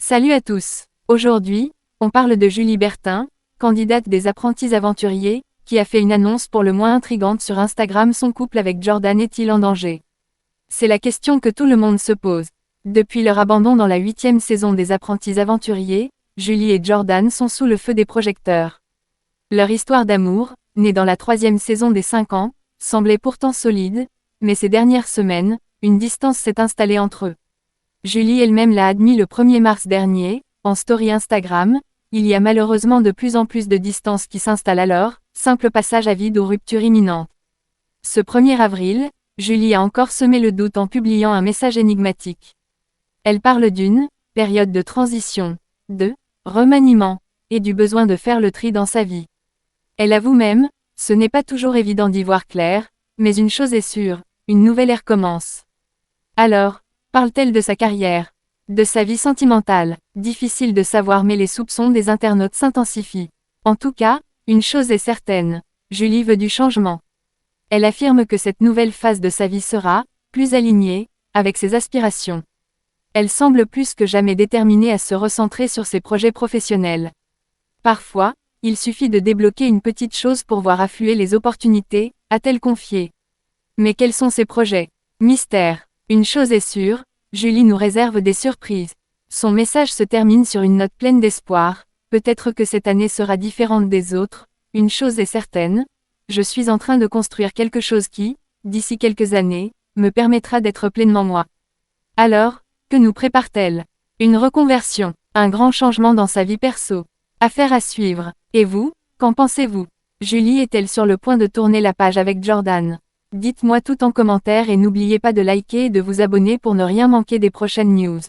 Salut à tous. Aujourd'hui, on parle de Julie Bertin, candidate des apprentis aventuriers, qui a fait une annonce pour le moins intrigante sur Instagram. Son couple avec Jordan est-il en danger? C'est la question que tout le monde se pose. Depuis leur abandon dans la 8e saison des apprentis aventuriers, Julie et Jordan sont sous le feu des projecteurs. Leur histoire d'amour, née dans la 3e saison des 5 ans, semblait pourtant solide, mais ces dernières semaines, une distance s'est installée entre eux. Julie elle-même l'a admis le 1er mars dernier, en story Instagram, il y a malheureusement de plus en plus de distance qui s'installe alors, simple passage à vide ou rupture imminente. Ce 1er avril, Julie a encore semé le doute en publiant un message énigmatique. Elle parle d'une période de transition, de remaniement, et du besoin de faire le tri dans sa vie. Elle avoue même, ce n'est pas toujours évident d'y voir clair, mais une chose est sûre, une nouvelle ère commence. Alors, parle-t-elle de sa carrière, de sa vie sentimentale? Difficile de savoir, mais les soupçons des internautes s'intensifient. En tout cas, une chose est certaine, Julie veut du changement. Elle affirme que cette nouvelle phase de sa vie sera plus alignée avec ses aspirations. Elle semble plus que jamais déterminée à se recentrer sur ses projets professionnels. Parfois, il suffit de débloquer une petite chose pour voir affluer les opportunités, a-t-elle confié. Mais quels sont ses projets? Mystère. Une chose est sûre, Julie nous réserve des surprises. Son message se termine sur une note pleine d'espoir, peut-être que cette année sera différente des autres, une chose est certaine, je suis en train de construire quelque chose qui, d'ici quelques années, me permettra d'être pleinement moi. Alors, que nous prépare-t-elle? Une reconversion, un grand changement dans sa vie perso. Affaire à suivre. Et vous, qu'en pensez-vous? Julie est-elle sur le point de tourner la page avec Jordan? Dites-moi tout en commentaire et n'oubliez pas de liker et de vous abonner pour ne rien manquer des prochaines news.